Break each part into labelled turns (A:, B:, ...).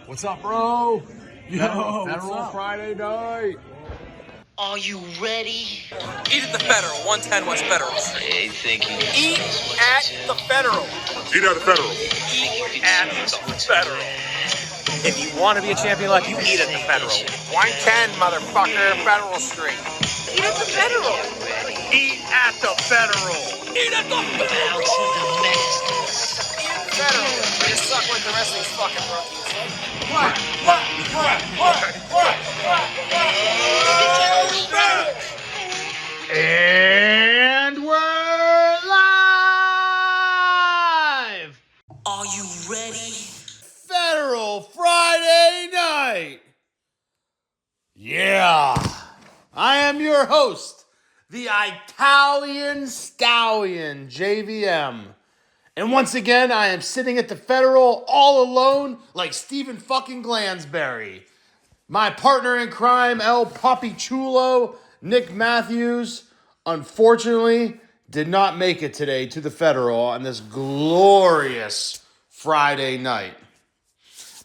A: What's up, bro?
B: Yo,
A: Federal Friday night.
C: Are you ready?
D: Eat at the Federal. 110 West Federal.
C: Hey, think you
D: Eat at the Federal.
E: Eat at the Federal.
D: Eat at the Federal. If you want to be a champion like you, eat at the Federal. 110, motherfucker, Federal Street.
F: Eat at the Federal.
D: Eat at the Federal. Eat at the Federal. Federal. You suck like the rest of these fucking rookies.
A: And we're live.
C: Are you ready?
A: Federal Friday night. Yeah. I am your host, the Italian Stallion, JVM. And once again, I am sitting at the Federal all alone like Stephen fucking Glansberry. My partner in crime, El Papi Chulo, Nick Matthews, unfortunately did not make it today to the Federal on this glorious Friday night.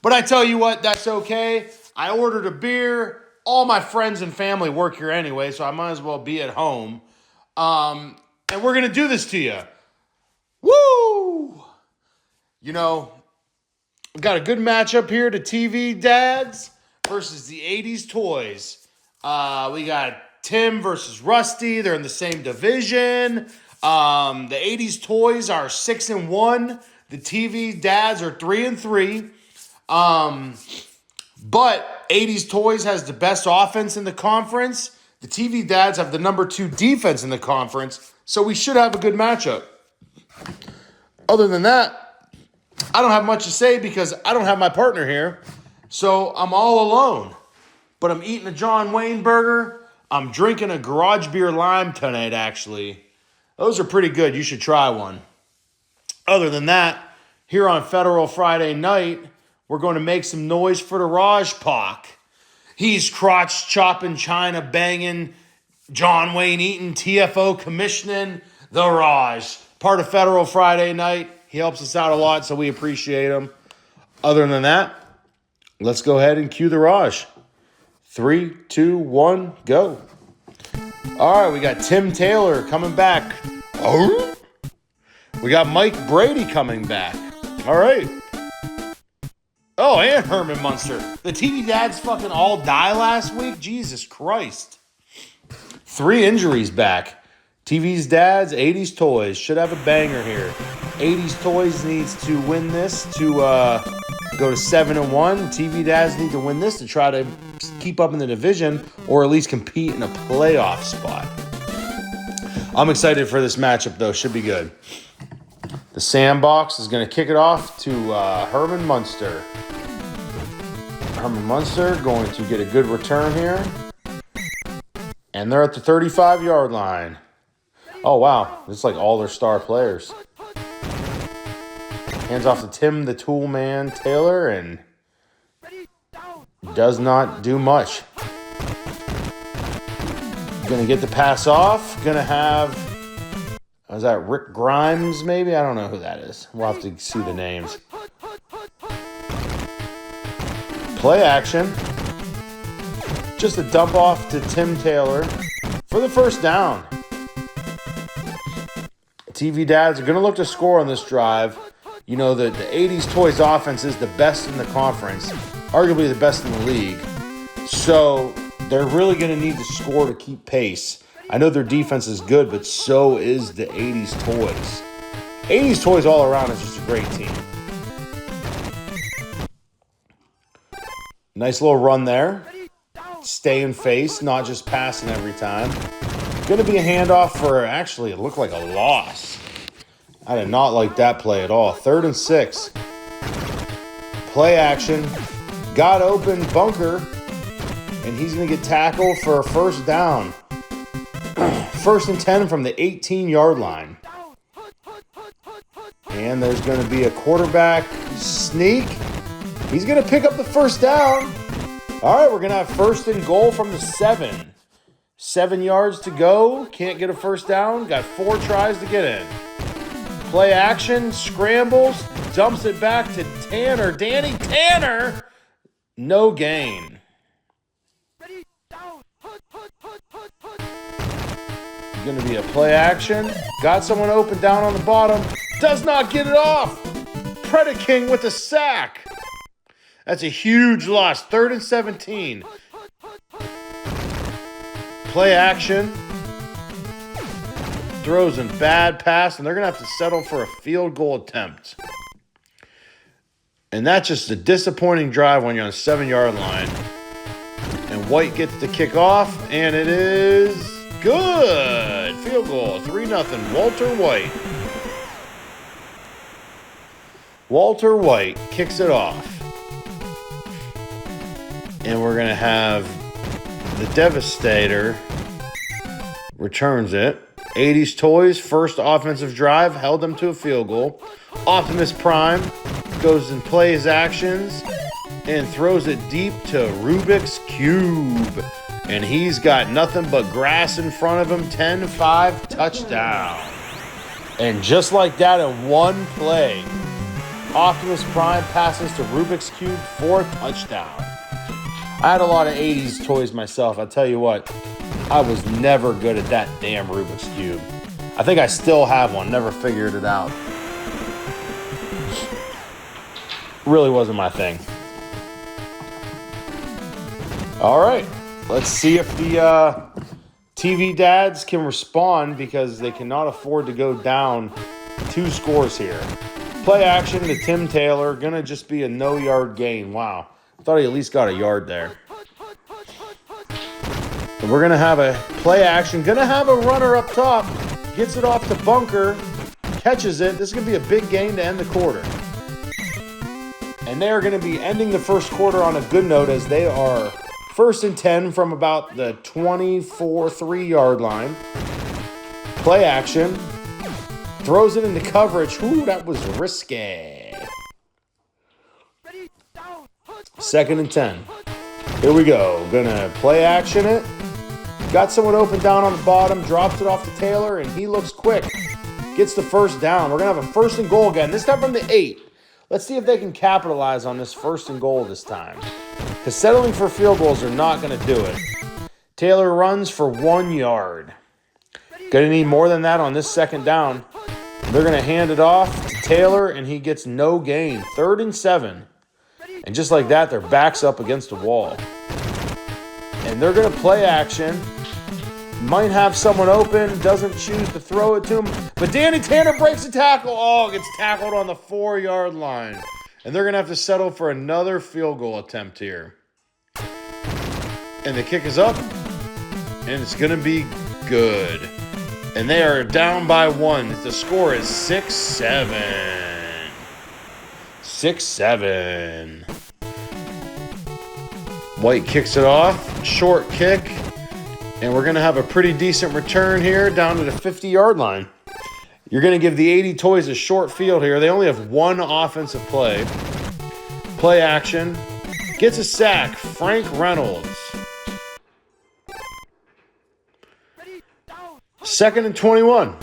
A: But I tell you what, that's okay. I ordered a beer. All my friends and family work here anyway, so I might as well be at home. And we're going to do this to you. Woo! You know, we got a good matchup here, the TV dads versus the 80s toys. We got Tim versus Rusty. They're in the same division. The 80s toys are 6-1. The TV dads are 3-3. But 80s toys has the best offense in the conference. The TV dads have the number 2 defense in the conference. So we should have a good matchup. Other than that, I don't have much to say because I don't have my partner here. So I'm all alone. But I'm eating a John Wayne burger. I'm drinking a Garage Beer Lime tonight, actually. Those are pretty good. You should try one. Other than that, here on Federal Friday night, we're going to make some noise for the Raj Pak. He's crotch chopping, China banging, John Wayne eating, TFO commissioning, the Raj. Part of Federal Friday night. He helps us out a lot, so we appreciate him. Other than that, let's go ahead and cue the Raj. 3, 2, 1, go. All right, we got Tim Taylor coming back. Oh. We got Mike Brady coming back. All right. Oh, and Herman Munster. The TV dads fucking all die last week? Jesus Christ. 3 injuries back. TV's dads, 80s toys. Should have a banger here. 80s toys needs to win this to go to 7-1. TV dads need to win this to try to keep up in the division or at least compete in a playoff spot. I'm excited for this matchup, though. Should be good. The Sandbox is going to kick it off to Herman Munster. Herman Munster going to get a good return here. And they're at the 35-yard line. Oh, wow. It's like all their star players. Hands off to Tim the Tool Man Taylor and does not do much. Going to get the pass off. Going to have, is that Rick Grimes maybe? I don't know who that is. We'll have to see the names. Play action. Just a dump off to Tim Taylor for the first down. TV dads are going to look to score on this drive. You know, the 80s Toys offense is the best in the conference, arguably the best in the league. So they're really going to need to score to keep pace. I know their defense is good, but so is the 80s Toys. 80s Toys all around is just a great team. Nice little run there. Stay in face, not just passing every time. Going to be a handoff for, actually, it looked like a loss. I did not like that play at all. 3rd and 6. Play action. Got open, bunker. And he's going to get tackled for a first down. 1st and 10 from the 18-yard line. And there's going to be a quarterback sneak. He's going to pick up the first down. All right, we're going to have 1st and goal from the 7. 7 yards to go. Can't get a first down. Got 4 tries to get in. Play action, scrambles, dumps it back to Tanner. Danny Tanner, no gain. Going to be a play action. Got someone open down on the bottom. Does not get it off. Predaking with a sack. That's a huge loss. 3rd and 17. Play action. Throws in bad pass, and they're going to have to settle for a field goal attempt. And that's just a disappointing drive when you're on the 7-yard line. And White gets the kick off, and it is good. Field goal, 3-0, Walter White. Walter White kicks it off. And we're going to have the Devastator returns it. 80s Toys, first offensive drive, held them to a field goal. Optimus Prime goes and plays actions and throws it deep to Rubik's Cube. And he's got nothing but grass in front of him. 10-5 touchdown. And just like that, in one play, Optimus Prime passes to Rubik's Cube for a touchdown. I had a lot of 80s toys myself. I'll tell you what, I was never good at that damn Rubik's Cube. I think I still have one, never figured it out. Really wasn't my thing. All right, let's see if the TV dads can respond, because they cannot afford to go down 2 scores here. Play action to Tim Taylor, gonna just be a no-yard gain. Wow, I thought he at least got a yard there. And we're gonna have a play action, gonna have a runner up top, gets it off to Bunker, catches it. This is gonna be a big gain to end the quarter. And they are gonna be ending the first quarter on a good note, as they are 1st and 10 from about the 24-3-yard line. Play action. Throws it into coverage. Ooh, that was risky. 2nd and 10. Here we go. Gonna play action it. Got someone open down on the bottom. Drops it off to Taylor, and he looks quick. Gets the first down. We're gonna have a 1st and goal again. This time from the 8. Let's see if they can capitalize on this 1st and goal this time. Because settling for field goals are not going to do it. Taylor runs for 1 yard. Going to need more than that on this 2nd down. They're going to hand it off to Taylor, and he gets no gain. 3rd and 7. And just like that, their back's up against the wall. And they're going to play action. Might have someone open, doesn't choose to throw it to him. But Danny Tanner breaks a tackle. Oh, gets tackled on the 4-yard line. And they're going to have to settle for another field goal attempt here. And the kick is up. And it's going to be good. And they are down by 1. The score is 6-7. 6-7. White kicks it off. Short kick. And we're going to have a pretty decent return here down to the 50-yard line. You're going to give the 80 Toys a short field here. They only have 1 offensive play. Play action. Gets a sack. Frank Reynolds. 2nd and 21.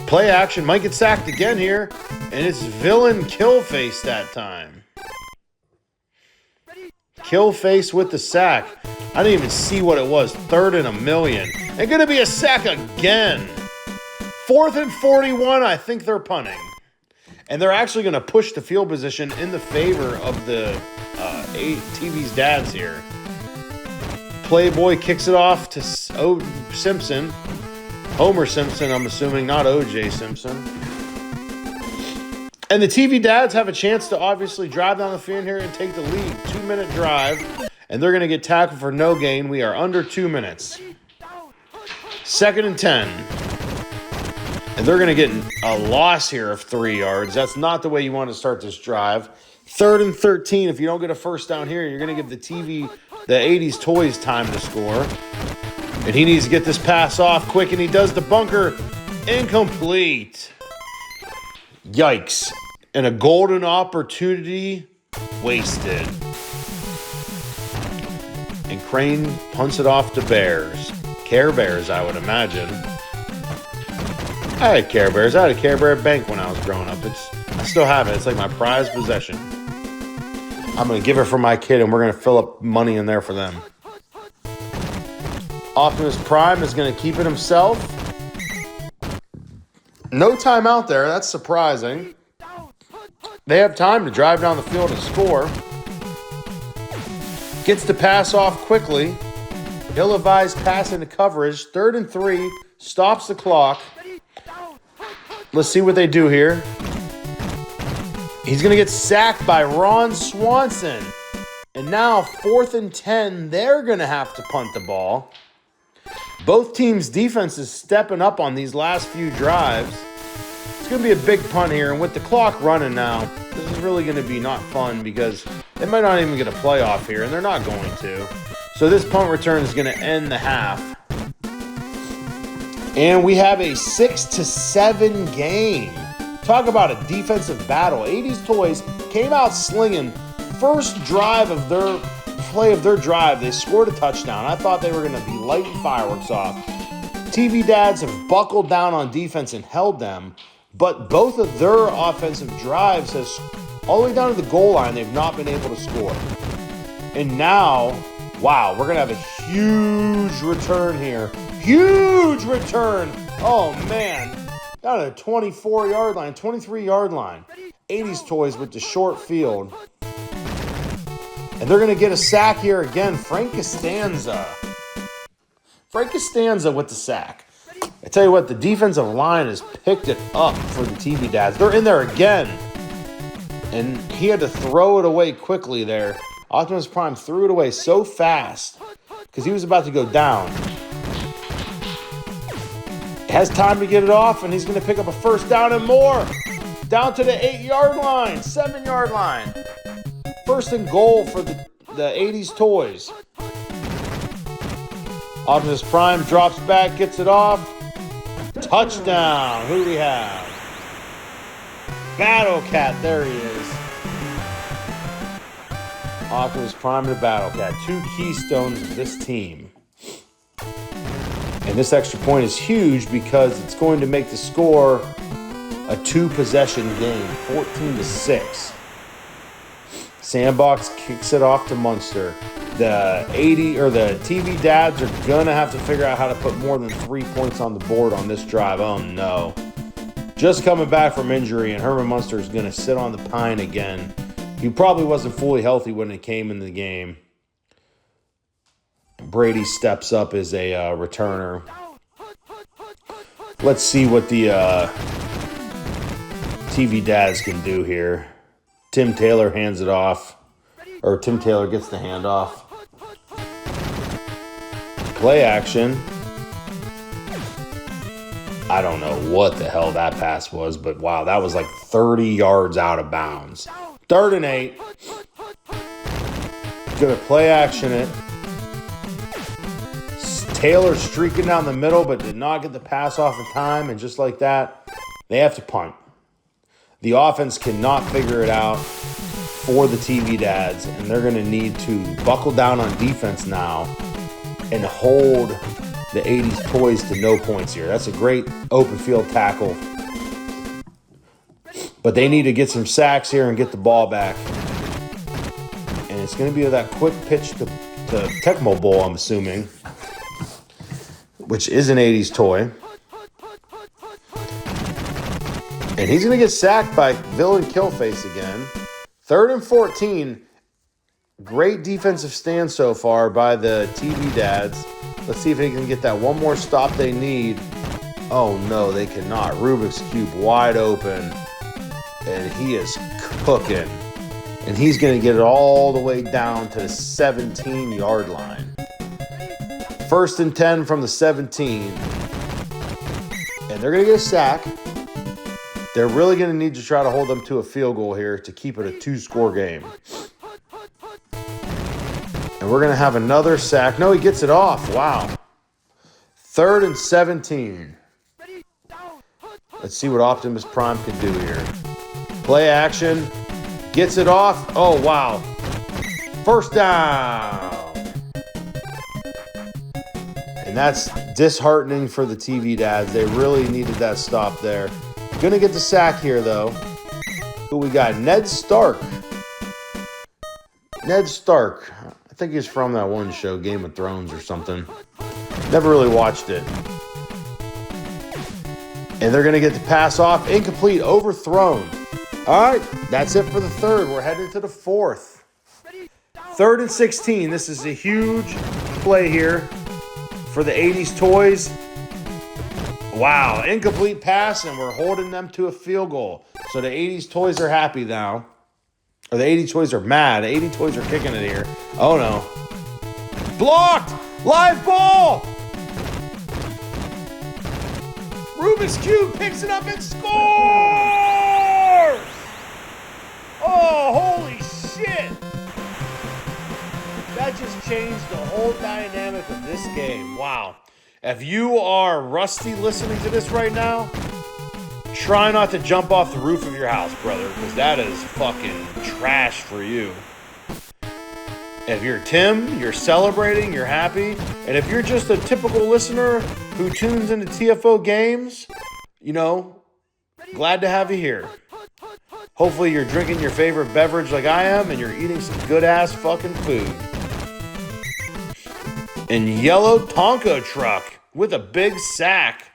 A: Play action. Might get sacked again here. And it's Villain Killface that time. Killface with the sack. I didn't even see what it was. 3rd and 1,000,000. And going to be a sack again. 4th and 41. I think they're punting. And they're actually going to push the field position in the favor of the TV's dads here. Playboy kicks it off to Simpson. Homer Simpson, I'm assuming, not O.J. Simpson. And the TV dads have a chance to obviously drive down the field here and take the lead. 2-minute drive. And they're going to get tackled for no gain. We are under 2 minutes. 2nd and 10. And they're going to get a loss here of 3 yards. That's not the way you want to start this drive. 3rd and 13. If you don't get a first down here, you're going to give the 80s Toys time to score. And he needs to get this pass off quick, and he does the Bunker. Incomplete. Yikes. And a golden opportunity wasted. And Crane punts it off to Bears. Care Bears, I would imagine. I had Care Bears. I had a Care Bear bank when I was growing up. I still have it. It's like my prized possession. I'm going to give it for my kid, and we're going to fill up money in there for them. Optimus Prime is going to keep it himself. No timeout there. That's surprising. They have time to drive down the field and score. Gets the pass off quickly. Ill-advised pass into coverage. 3rd and 3. Stops the clock. Let's see what they do here. He's going to get sacked by Ron Swanson. And now 4th and 10. They're going to have to punt the ball. Both teams' defense is stepping up on these last few drives. It's going to be a big punt here. And with the clock running now, this is really going to be not fun because they might not even get a playoff here, and they're not going to. So this punt return is going to end the half. And we have a 6-7 game. Talk about a defensive battle. 80s Toys came out slinging. First drive of their play of their drive, they scored a touchdown. I thought they were going to be lighting fireworks off. TV Dads have buckled down on defense and held them, but both of their offensive drives has all the way down to the goal line, they've not been able to score. And now, wow, we're going to have a huge return here. Huge return. Oh, man. Down to the 24-yard line, 23-yard line. 80s Toys with the short field. And they're going to get a sack here again. Frank Costanza. Frank Costanza with the sack. I tell you what, the defensive line has picked it up for the TV Dads. They're in there again. And he had to throw it away quickly there. Optimus Prime threw it away so fast because he was about to go down. Has time to get it off, and he's going to pick up a first down and more. Down to the 8-yard line, 7-yard line. 1st and goal for the 80s Toys. Optimus Prime drops back, gets it off. Touchdown. Who do we have? Battle Cat. There he is. Optimus Prime and the Battle Cat. 2 keystones of this team. And this extra point is huge because it's going to make the score a 2-possession game, 14-6. Sandbox kicks it off to Munster. The TV Dads are gonna have to figure out how to put more than 3 points on the board on this drive. Oh no! Just coming back from injury, and Herman Munster is gonna sit on the pine again. He probably wasn't fully healthy when it came in the game. Brady steps up as a returner. Let's see what the TV Dads can do here. Tim Taylor hands it off. Or Tim Taylor gets the handoff. Play action. I don't know what the hell that pass was, but wow, that was like 30 yards out of bounds. 3rd and 8. Gonna play action it. Taylor streaking down the middle, but did not get the pass off in time, and just like that, they have to punt. The offense cannot figure it out for the TV Dads, and they're going to need to buckle down on defense now and hold the 80s Toys to no points here. That's a great open field tackle. But they need to get some sacks here and get the ball back. And it's going to be that quick pitch to Tecmo Bowl, I'm assuming, which is an 80s toy. And he's going to get sacked by Villain Killface again. 3rd and 14. Great defensive stand so far by the TV Dads. Let's see if they can get that one more stop they need. Oh, no, they cannot. Rubik's Cube wide open. And he is cooking. And he's going to get it all the way down to the 17-yard line. 1st and 10 from the 17. And they're going to get a sack. They're really going to need to try to hold them to a field goal here to keep it a 2-score game. And we're going to have another sack. No, he gets it off. Wow. 3rd and 17. Let's see what Optimus Prime can do here. Play action. Gets it off. Oh, wow. 1st down. And that's disheartening for the TV dads. They really needed that stop there. Gonna get the sack here, though. Who we got? Ned Stark. Ned Stark. I think he's from that one show, Game of Thrones or something. Never really watched it. And they're gonna get the pass off. Incomplete, overthrown. All right, that's it for the third. We're heading to the fourth. 3rd and 16. This is a huge play here for the 80s Toys. Wow, incomplete pass, and we're holding them to a field goal. So the 80s Toys are happy now. Or the 80 Toys are mad. The 80 Toys are kicking it here. Oh, no. Blocked! Live ball! Rubik's Cube picks it up and scores! Oh, holy shit! That just changed the whole dynamic of this game. Wow. If you are rusty listening to this right now, try not to jump off the roof of your house, brother, because that is fucking trash for you. If you're Tim, you're celebrating, you're happy. And if you're just a typical listener who tunes into TFO games, you know, glad to have you here. Hopefully you're drinking your favorite beverage like I am and you're eating some good-ass fucking food. And yellow Tonka truck with a big sack.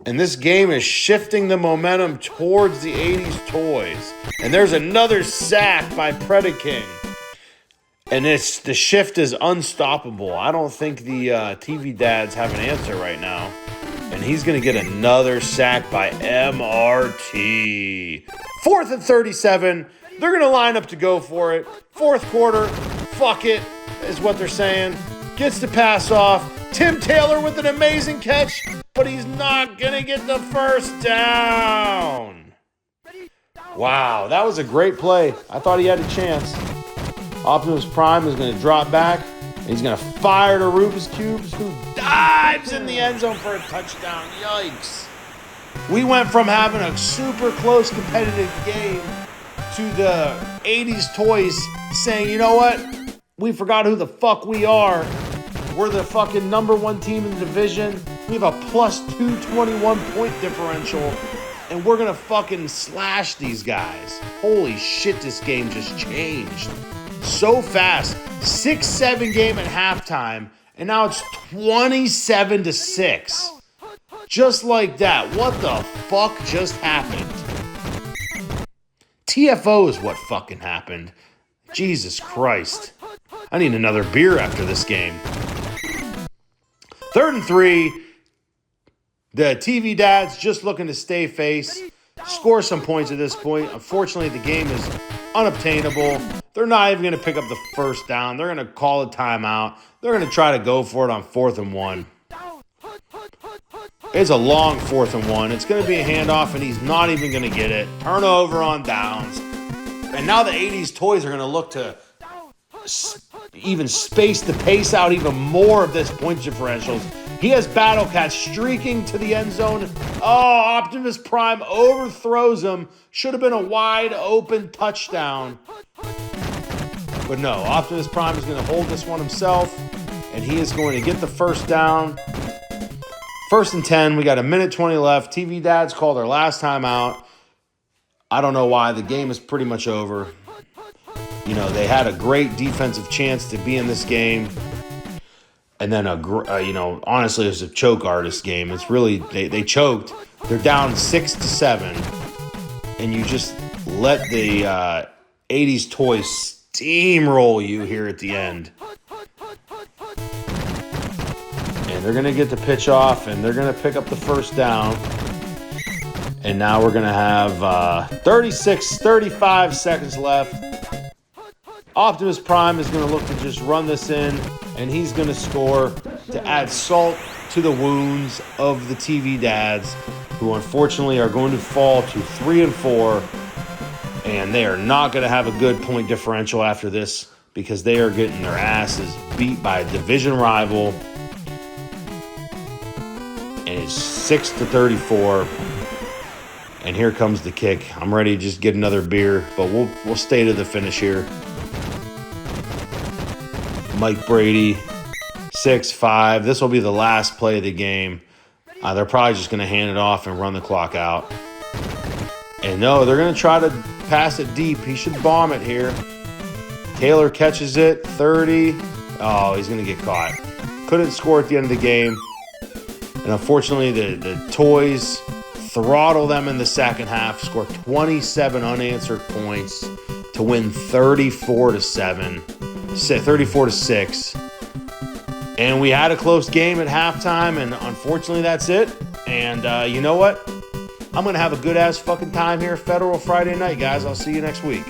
A: And this game is shifting the momentum towards the 80s Toys. And there's another sack by Predaking. And the shift is unstoppable. I don't think the TV dads have an answer right now. And he's going to get another sack by MRT. 4th and 37. They're going to line up to go for it. 4th quarter. Fuck it, is what they're saying. Gets the pass off. Tim Taylor with an amazing catch. But he's not going to get the first down. Wow, that was a great play. I thought he had a chance. Optimus Prime is going to drop back. And he's going to fire to Rubik's Cubes, who dives in the end zone for a touchdown. Yikes. We went from having a super close competitive game to the 80s Toys saying, you know what? We forgot who the fuck we are. We're the fucking number 1 team in the division. We have a plus 221 point differential. And we're going to fucking slash these guys. Holy shit, this game just changed. So fast. 6-7 game at halftime. And now it's 27-6. Just like that. What the fuck just happened? TFO is what fucking happened. Jesus Christ. I need another beer after this game. 3rd and 3. The TV dads just looking to stay face. Score some points at this point. Unfortunately, the game is unobtainable. They're not even going to pick up the first down. They're going to call a timeout. They're going to try to go for it on 4th and 1. It's a long 4th and 1. It's going to be a handoff, and he's not even going to get it. Turnover on downs. And now the 80s Toys are going to look to even space the pace out even more of this point differentials. He has Battle Cat streaking to the end zone. Oh, Optimus Prime overthrows him. Should have been a wide open touchdown. But no, Optimus Prime is going to hold this one himself. And he is going to get the first down. 1st and 10. We got a minute 20 left. TV dads call their last time out. I don't know why. The game is pretty much over. You know, they had a great defensive chance to be in this game. And then, honestly, it was a choke artist game. It's really, they choked. They're down 6-7. And you just let the 80s Toys steamroll you here at the end. And they're going to get the pitch off, and they're going to pick up the first down. And now we're going to have 35 seconds left. Optimus Prime is going to look to just run this in, and he's going to score to add salt to the wounds of the TV dads, who unfortunately are going to fall to 3 and 4, and they are not going to have a good point differential after this because they are getting their asses beat by a division rival, and it's 6-34. And here comes the kick. I'm ready to just get another beer, but we'll stay to the finish here. Mike Brady 6-5. This will be the last play of the game. They're probably just going to hand it off and run the clock out. And no, they're going to try to pass it deep. He should bomb it here. Taylor catches it. 30. Oh, he's going to get caught. Couldn't score at the end of the game. And unfortunately, the Toys throttle them in the second half, score 27 unanswered points to win 34-7, 34-6. And we had a close game at halftime, and unfortunately that's it. And you know what? I'm going to have a good-ass fucking time here Federal Friday night, guys. I'll see you next week.